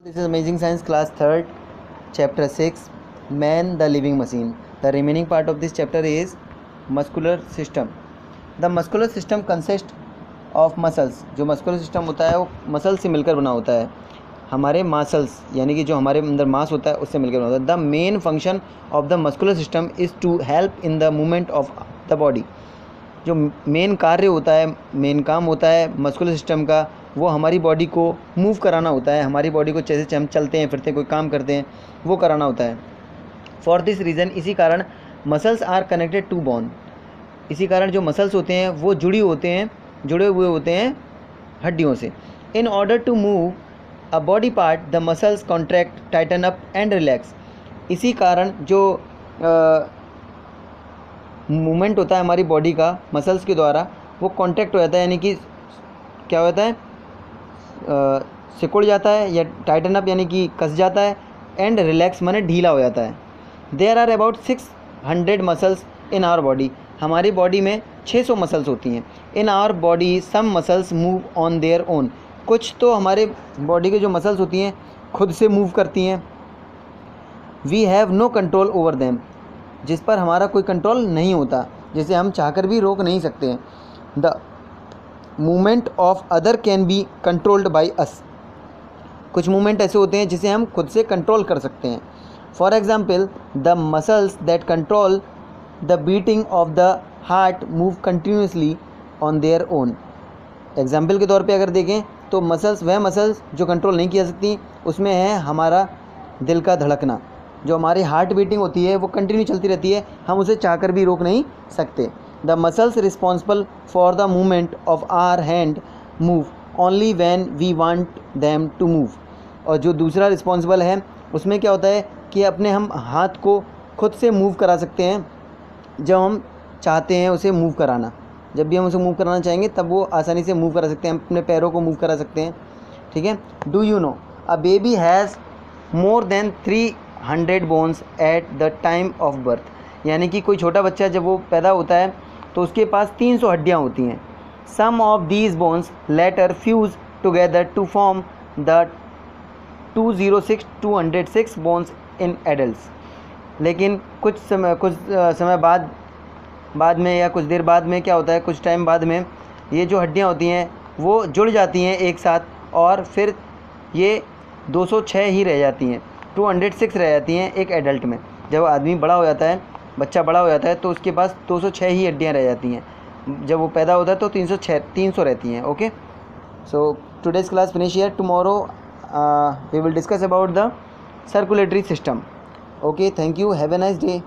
This is Amazing Science class 3rd, chapter 6, Man the Living Machine. The remaining part of this chapter is muscular system. The muscular system consists of muscles. जो muscular system होता है वो muscles से मिलकर बना होता है. हमारे मसल्स यानी कि जो हमारे अंदर मांस होता है उससे मिलकर बना होता है. The main function of the muscular system is to help in the movement of the body. जो मेन कार्य होता है, मेन काम होता है मस्कुलर सिस्टम का, वो हमारी बॉडी को मूव कराना होता है. हमारी बॉडी को जैसे हम चलते हैं, फिरते हैं, कोई काम करते हैं, वो कराना होता है. फॉर दिस रीज़न, इसी कारण muscles are connected to bone. इसी कारण जो मसल्स होते हैं वो जुड़े हुए होते हैं हड्डियों से. In order to move a body part the muscles contract, tighten up and relax. इसी कारण जो मूवमेंट होता है हमारी बॉडी का मसल्स के द्वारा, वो कॉन्ट्रैक्ट हो जाता है, यानी कि क्या होता है, सिकुड़ जाता है, या टाइटन अप यानी कि कस जाता है, एंड रिलैक्स माने ढीला हो जाता है. There are about 600 muscles in our body. हमारी बॉडी में 600 मसल्स होती हैं. In our body some muscles move on their own. कुछ तो हमारे बॉडी के जो मसल्स होती हैं खुद से मूव करती हैं. We have no control over them. जिस पर हमारा कोई कंट्रोल नहीं होता, जिसे हम चाहकर भी रोक नहीं सकते हैं. The movement of other can be controlled by us. कुछ मूवमेंट ऐसे होते हैं जिसे हम खुद से कंट्रोल कर सकते हैं. For example, the muscles that control the beating of the heart move continuously on their own. Example के तौर पे अगर देखें तो वह मसल्स जो कंट्रोल नहीं किया सकती, उसमें है हमारा दिल का धड़कना. जो हमारी हार्ट बीटिंग होती है वो कंटिन्यू चलती रहती है, हम उसे चाहकर भी रोक नहीं सकते. The muscles responsible for the movement of our hand move only when we want them to move. और जो दूसरा रिस्पॉन्सिबल है उसमें क्या होता है कि अपने हम हाथ को खुद से मूव करा सकते हैं जब हम चाहते हैं उसे मूव कराना. जब भी हम उसे मूव कराना चाहेंगे तब वो आसानी से मूव करा सकते हैं, हम अपने पैरों को मूव करा सकते हैं. ठीक है. Do you know a baby has more than 300 bones at the time of birth. यानी कि कोई छोटा बच्चा जब वो पैदा होता है तो उसके पास 300 हड्डियाँ होती हैं. Some of these bones later fuse together to form the 206 bones in adults. लेकिन कुछ समय बाद में या कुछ देर बाद में क्या होता है, कुछ टाइम बाद में ये जो हड्डियाँ होती हैं वो जुड़ जाती हैं एक साथ, और फिर ये 206 ही रह जाती हैं, 206 रह जाती हैं एक एडल्ट में. जब आदमी बड़ा हो जाता है, बच्चा बड़ा हो जाता है, तो उसके पास 206 ही हड्डियाँ रह जाती हैं. जब वो पैदा होता है तो 300 रहती हैं. Okay. So today's class finish here. Tomorrow we will discuss about the circulatory system. Okay. Thank you. Have a nice day.